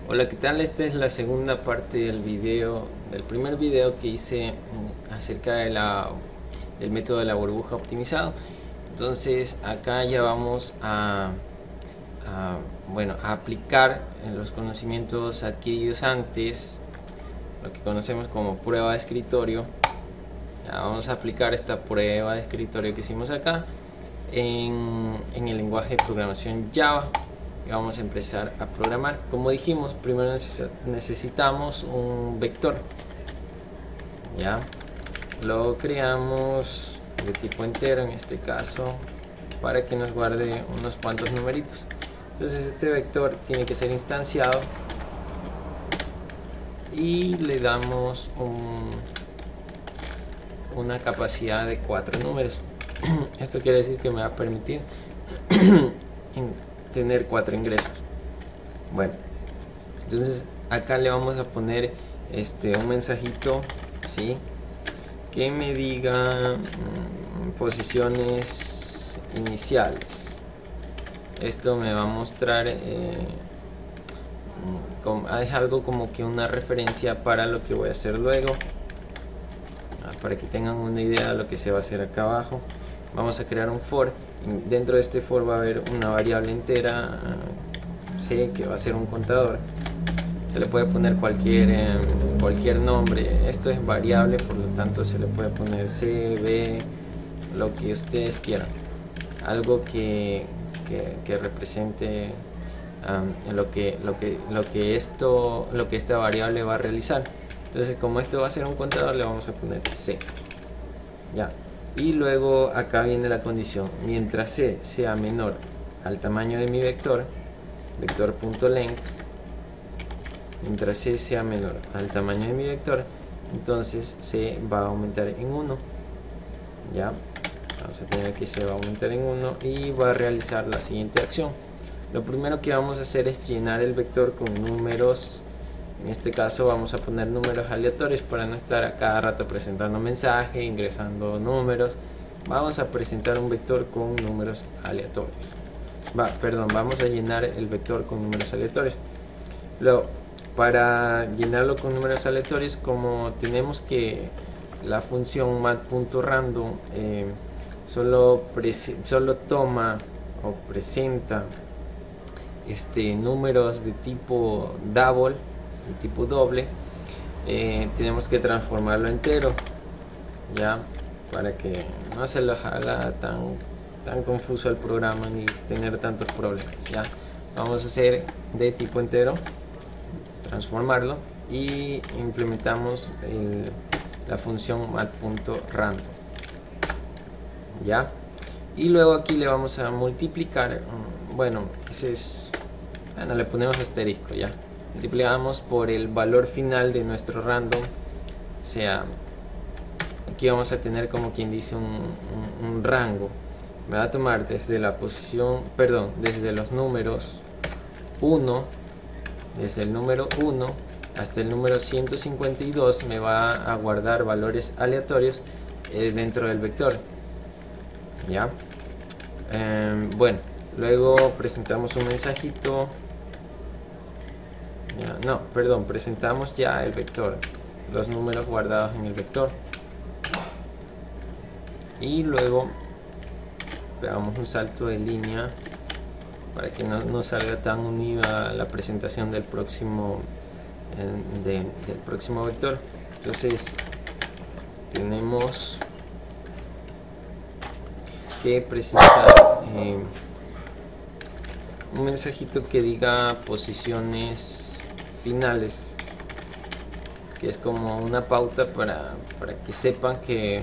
Hola, ¿qué tal? Esta es la segunda parte del video, del primer video que hice acerca del método de la burbuja optimizado. Entonces acá ya vamos a aplicar los conocimientos adquiridos antes, lo que conocemos como prueba de escritorio. Ya vamos a aplicar esta prueba de escritorio que hicimos acá en el lenguaje de programación Java. Y vamos a empezar a programar. Como dijimos, primero necesitamos un vector. Ya lo creamos de tipo entero en este caso, para que nos guarde unos cuantos numeritos. Entonces este vector tiene que ser instanciado y le damos una capacidad de 4 números. Esto quiere decir que me va a permitir tener 4 ingresos. Bueno, entonces acá le vamos a poner un mensajito, ¿sí?, que me diga posiciones iniciales. Esto me va a mostrar es algo como que una referencia para lo que voy a hacer luego, para que tengan una idea de lo que se va a hacer acá abajo. Vamos a crear un for, y dentro de este for va a haber una variable entera c, que va a ser un contador. Se le puede poner cualquier nombre. Esto es variable, por lo tanto se le puede poner c, b, lo que ustedes quieran, algo que represente lo que esta variable va a realizar. Entonces, como esto va a ser un contador, le vamos a poner c. Ya. Y luego acá viene la condición: mientras c sea menor al tamaño de mi vector, vector.length, mientras c sea menor al tamaño de mi vector, entonces c va a aumentar en 1. Ya, vamos a tener que c va a aumentar en 1 y va a realizar la siguiente acción. Lo primero que vamos a hacer es llenar el vector con números. En este caso vamos a poner números aleatorios para no estar a cada rato presentando mensaje, ingresando números. Vamos a presentar un vector con números aleatorios. Vamos a llenar el vector con números aleatorios. Luego, para llenarlo con números aleatorios, como tenemos que la función mat.random solo toma o presenta números de tipo double, de tipo doble, tenemos que transformarlo entero, ya, para que no se los haga tan confuso el programa ni tener tantos problemas. Ya, vamos a hacer de tipo entero, transformarlo, y implementamos la función mat.random. Ya, y luego aquí le vamos a multiplicar, le ponemos asterisco, ya, multiplicamos por el valor final de nuestro random. O sea, aquí vamos a tener, como quien dice, un rango. Me va a tomar desde la posición, desde los números 1, desde el número 1 hasta el número 152, me va a guardar valores aleatorios dentro del vector. Ya, bueno, luego presentamos un mensajito. Presentamos ya el vector, los números guardados en el vector, y luego pegamos un salto de línea para que no salga tan unida la presentación del próximo vector. Entonces tenemos que presentar un mensajito que diga posiciones finales, que es como una pauta para que sepan que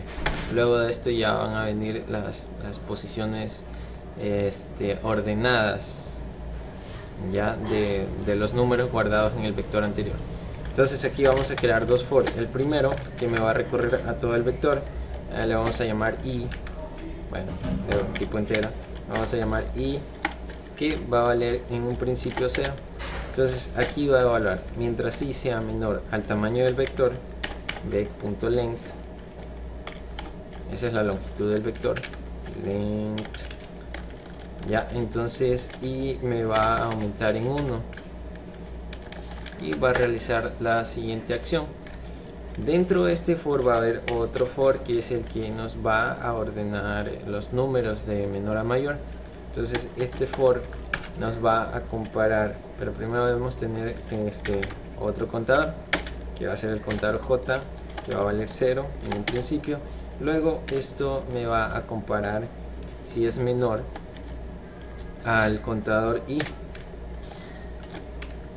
luego de esto ya van a venir las posiciones ordenadas, ya, de los números guardados en el vector anterior. Entonces aquí vamos a crear dos for. El primero, que me va a recorrer a todo el vector, le vamos a llamar i, de tipo entera, vamos a llamar i, que va a valer en un principio 0. Entonces aquí va a evaluar mientras i sea menor al tamaño del vector, vec.length, esa es la longitud del vector, length, ya, entonces i me va a aumentar en 1. y va a realizar la siguiente acción. Dentro de este for va a haber otro for que es el que nos va a ordenar los números de menor a mayor. Entonces este for nos va a comparar, pero primero debemos tener este otro contador que va a ser el contador J, que va a valer 0 en un principio. Luego esto me va a comparar si es menor al contador I,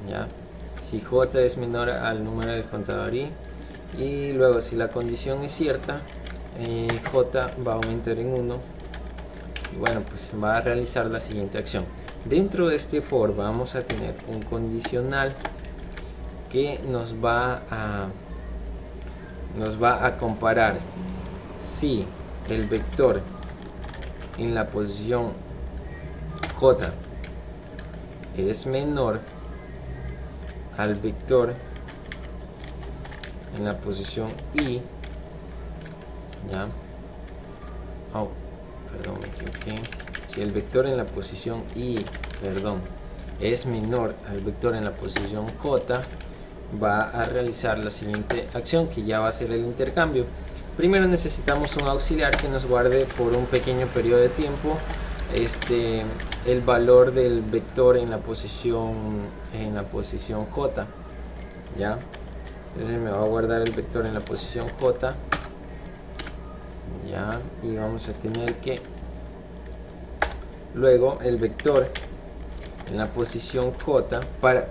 ¿ya? Si J es menor al número del contador I, y luego si la condición es cierta, J va a aumentar en 1 y bueno, pues va a realizar la siguiente acción. Dentro de este for vamos a tener un condicional que nos va a comparar si el vector en la posición J es menor al vector en la posición I, ¿ya? Oh, perdón, me equivoqué. Si el vector en la posición I, perdón, es menor al vector en la posición J, va a realizar la siguiente acción, que ya va a ser el intercambio. Primero necesitamos un auxiliar que nos guarde por un pequeño periodo de tiempo el valor del vector en la posición J, ¿ya? Entonces me va a guardar el vector en la posición J, ¿ya? Y vamos a tener que luego el vector en la posición J,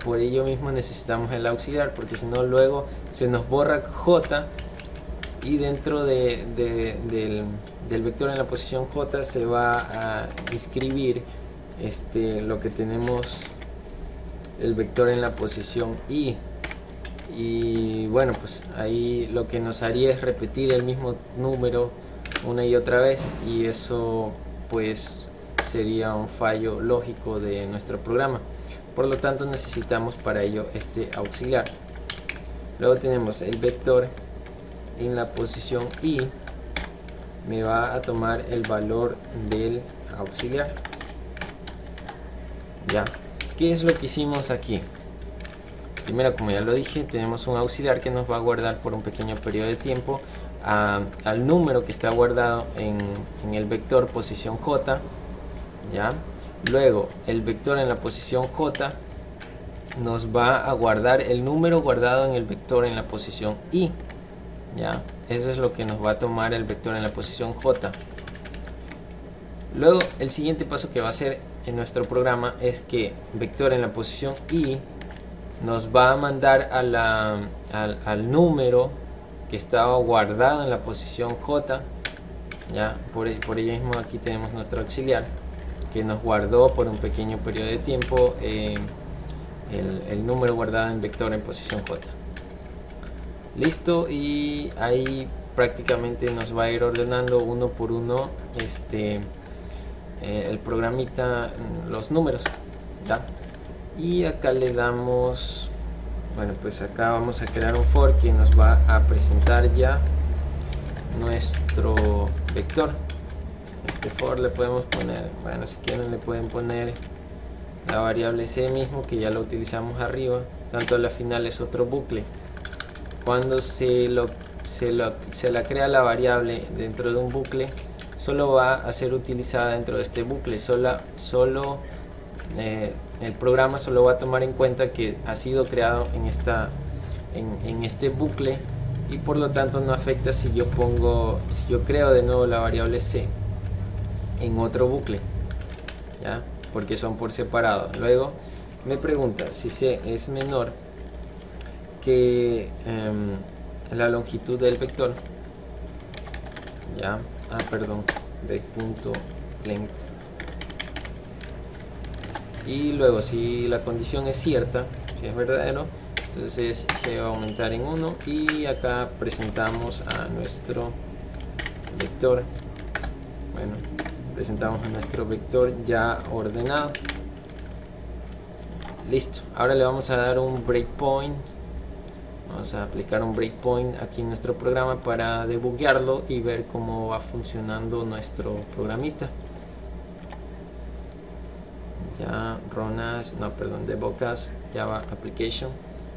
por ello mismo necesitamos el auxiliar, porque si no luego se nos borra J y dentro del vector en la posición J se va a inscribir lo que tenemos, el vector en la posición I, y bueno, pues ahí lo que nos haría es repetir el mismo número una y otra vez, y eso pues sería un fallo lógico de nuestro programa. Por lo tanto necesitamos para ello este auxiliar. Luego tenemos el vector en la posición I, me va a tomar el valor del auxiliar, ¿ya? ¿Qué es lo que hicimos aquí? Primero, como ya lo dije, tenemos un auxiliar que nos va a guardar por un pequeño periodo de tiempo al número que está guardado en el vector posición J, ¿ya? Luego el vector en la posición J nos va a guardar el número guardado en el vector en la posición I, ¿ya? Eso es lo que nos va a tomar el vector en la posición J. Luego el siguiente paso que va a hacer en nuestro programa es que vector en la posición I nos va a mandar al número que estaba guardado en la posición J, ¿ya? Por ello mismo aquí tenemos nuestro auxiliar que nos guardó por un pequeño periodo de tiempo el número guardado en vector en posición J. Listo, y ahí prácticamente nos va a ir ordenando uno por uno el programita, los números, ¿ya? Y acá le damos, bueno, pues acá vamos a crear un for que nos va a presentar ya nuestro vector. Este for le podemos poner, bueno, si quieren le pueden poner la variable c mismo, que ya lo utilizamos arriba. Tanto a la final es otro bucle. Cuando se la crea la variable dentro de un bucle, solo va a ser utilizada dentro de este bucle. El programa solo va a tomar en cuenta que ha sido creado en este bucle, y por lo tanto no afecta si yo creo de nuevo la variable c en otro bucle, ¿ya? Porque son por separado. Luego me pregunta si c es menor que la longitud del vector, ¿ya? Perdón, vec.length. Y luego si la condición es cierta, si es verdadero, entonces se va a aumentar en 1, y acá presentamos a nuestro vector. Bueno, presentamos a nuestro vector ya ordenado. Listo, ahora le vamos a dar un breakpoint. Vamos a aplicar un breakpoint aquí en nuestro programa para debuguearlo y ver cómo va funcionando nuestro programita. Ya, debug as Java application.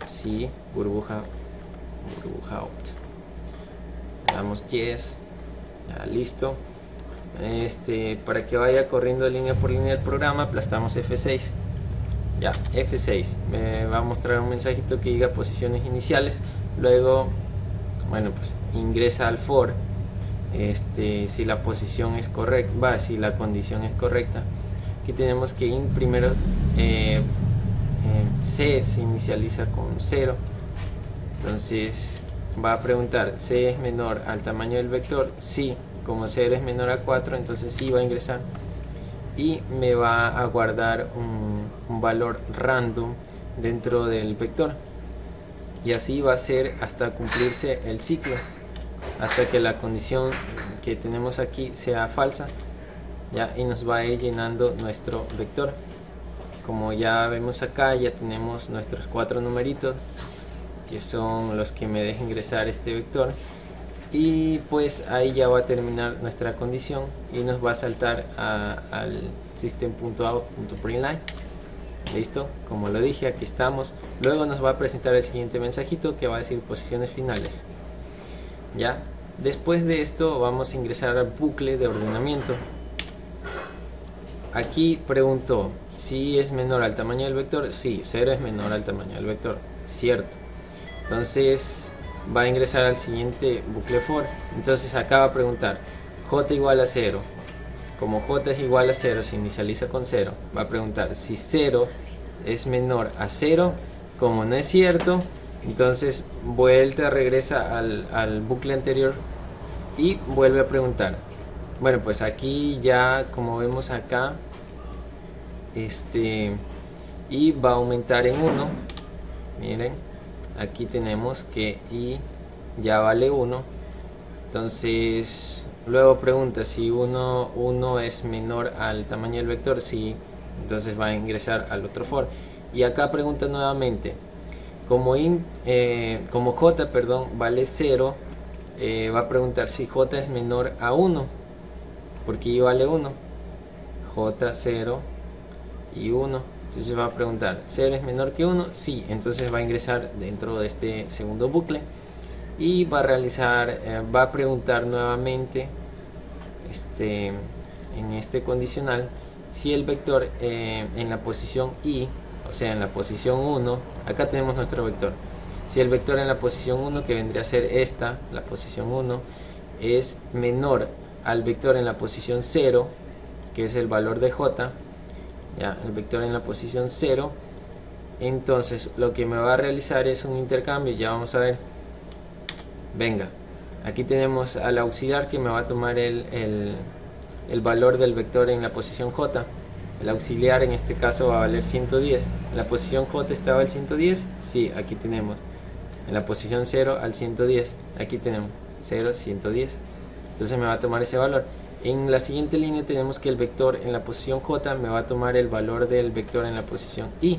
sí, burbuja out. Le damos yes, ya listo. Para que vaya corriendo línea por línea el programa, aplastamos F6. Ya, F6 me va a mostrar un mensajito que diga posiciones iniciales. Luego, bueno, pues ingresa al for. Si la posición es correcta, si la condición es correcta. Aquí tenemos que primero C se inicializa con 0. Entonces va a preguntar, C es menor al tamaño del vector. Sí, como 0 es menor a 4, entonces sí va a ingresar. Y me va a guardar un valor random dentro del vector. Y así va a ser hasta cumplirse el ciclo, hasta que la condición que tenemos aquí sea falsa, ya, y nos va a ir llenando nuestro vector. Como ya vemos acá, ya tenemos nuestros 4 numeritos que son los que me deja ingresar este vector, y pues ahí ya va a terminar nuestra condición y nos va a saltar al system.out.println. listo, como lo dije, aquí estamos. Luego nos va a presentar el siguiente mensajito que va a decir posiciones finales. Ya, después de esto vamos a ingresar al bucle de ordenamiento. Aquí preguntó si es menor al tamaño del vector. Sí, 0 es menor al tamaño del vector, cierto. Entonces va a ingresar al siguiente bucle for. Entonces acá va a preguntar j igual a 0. Como j es igual a 0, se inicializa con 0. Va a preguntar si 0 es menor a 0. Como no es cierto, entonces regresa al bucle anterior y vuelve a preguntar. Bueno, pues aquí ya, como vemos acá, y va a aumentar en 1. Miren, aquí tenemos que i ya vale 1. Entonces luego pregunta si 1 es menor al tamaño del vector. Sí, entonces va a ingresar al otro for. Y acá pregunta nuevamente, como j, vale 0, va a preguntar si j es menor a 1, porque i vale 1. j 0 y 1. Entonces va a preguntar, ¿0 es menor que 1? Sí, entonces va a ingresar dentro de este segundo bucle y va a preguntar nuevamente en este condicional si el vector en la posición i, o sea en la posición 1, acá tenemos nuestro vector. Si el vector en la posición 1, que vendría a ser esta, la posición 1, es menor al vector en la posición 0, que es el valor de j, ya, el vector en la posición 0, entonces lo que me va a realizar es un intercambio. Ya vamos a ver. Venga, aquí tenemos al auxiliar que me va a tomar el valor del vector en la posición j. El auxiliar en este caso va a valer 110. En la posición j estaba el 110. Sí, aquí tenemos. En la posición 0 al 110. Aquí tenemos 0, 110. Entonces me va a tomar ese valor. En la siguiente línea tenemos que el vector en la posición j me va a tomar el valor del vector en la posición i.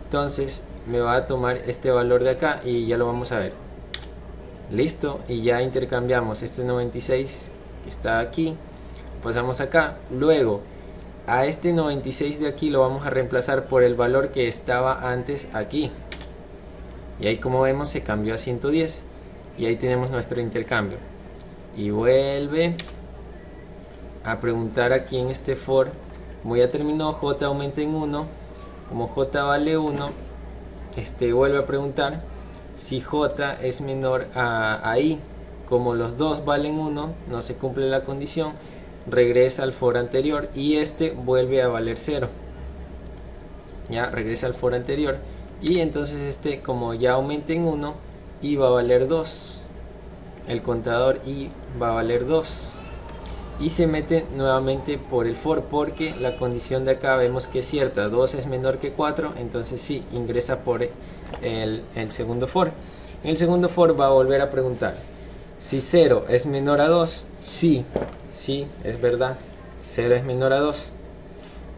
Entonces me va a tomar este valor de acá y ya lo vamos a ver. Listo, y ya intercambiamos este 96 que está aquí, pasamos acá. Luego a este 96 de aquí lo vamos a reemplazar por el valor que estaba antes aquí, y ahí, como vemos, se cambió a 110 y ahí tenemos nuestro intercambio. Y vuelve a preguntar aquí en este for, como ya terminó, j aumenta en 1. Como j vale 1, vuelve a preguntar si j es menor a i. Como los dos valen 1, no se cumple la condición, regresa al for anterior y vuelve a valer 0. Ya regresa al for anterior y entonces como ya aumenta en 1, i va a valer 2. El contador i va a valer 2. Y se mete nuevamente por el for, porque la condición de acá vemos que es cierta. 2 es menor que 4, entonces sí, ingresa por el segundo for. En el segundo for va a volver a preguntar si 0 es menor a 2. Sí, es verdad, 0 es menor a 2.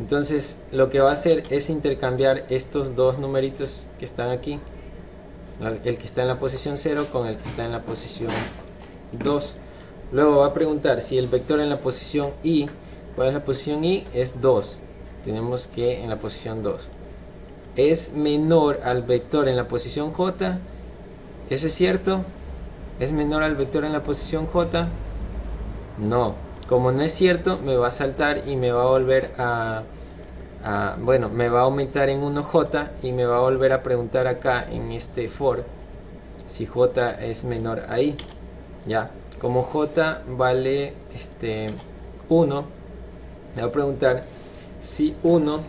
Entonces lo que va a hacer es intercambiar estos dos numeritos que están aquí, el que está en la posición 0 con el que está en la posición 2. Luego va a preguntar si el vector en la posición i, ¿cuál es la posición i? Es 2. Tenemos que en la posición 2. es menor al vector en la posición J. ¿Eso es cierto? ¿Es menor al vector en la posición J? No. Como no es cierto, me va a saltar y me va a volver bueno, me va a aumentar en 1J y me va a volver a preguntar acá en este for si J es menor ahí. Ya, como J vale 1, me va a preguntar si 1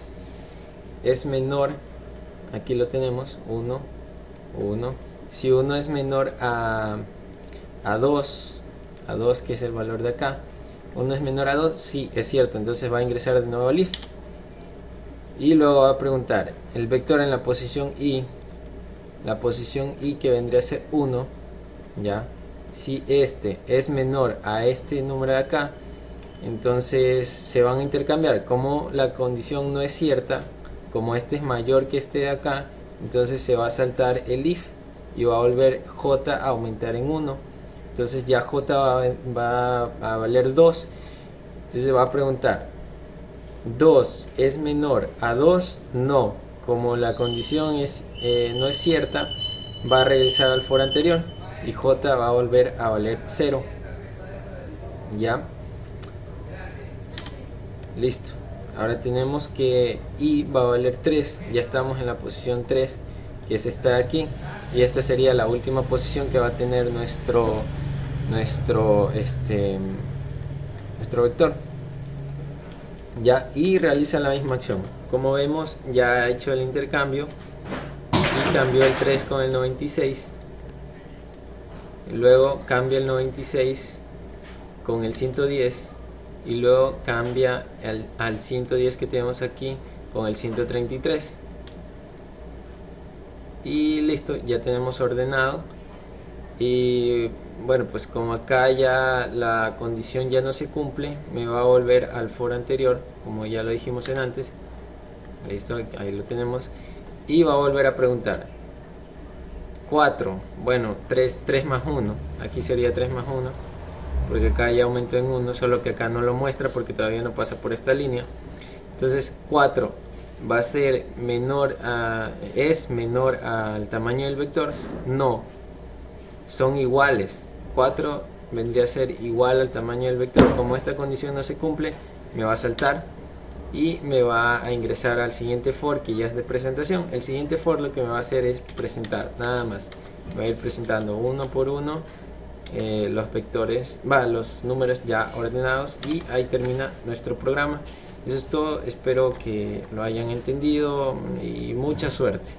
es menor, aquí lo tenemos, 1, si 1 es menor a 2, que es el valor de acá, 1 es menor a 2, sí, es cierto, entonces va a ingresar de nuevo al if. Y luego va a preguntar el vector en la posición i que vendría a ser 1, ya, si este es menor a este número de acá, entonces se van a intercambiar. Como la condición no es cierta, como este es mayor que este de acá, entonces se va a saltar el if y va a volver j a aumentar en 1. Entonces ya j va a valer 2. Entonces va a preguntar, 2 es menor a 2, no. Como la condición no es cierta, va a regresar al for anterior y j va a volver a valer 0. Ya, listo. Ahora tenemos que i va a valer 3. Ya estamos en la posición 3, que es esta de aquí, y esta sería la última posición que va a tener nuestro vector. Ya, y realiza la misma acción. Como vemos, ya ha hecho el intercambio y cambió el 3 con el 96. Luego cambia el 96 con el 110 y luego cambia al 110 que tenemos aquí con el 133. Y listo, ya tenemos ordenado. Y bueno, pues como acá ya la condición ya no se cumple, me va a volver al for anterior, como ya lo dijimos en antes. Listo, ahí lo tenemos. Y va a volver a preguntar 4, bueno, 3 más 1, aquí sería 3 más 1, porque acá ya aumentó en 1, solo que acá no lo muestra porque todavía no pasa por esta línea. Entonces 4 va a ser menor es menor al tamaño del vector. No, son iguales. 4 vendría a ser igual al tamaño del vector. Como esta condición no se cumple, me va a saltar y me va a ingresar al siguiente for, que ya es de presentación. El siguiente for lo que me va a hacer es presentar, nada más. Me va a ir presentando uno por uno los vectores, los números ya ordenados, y ahí termina nuestro programa. Eso es todo, espero que lo hayan entendido y mucha suerte.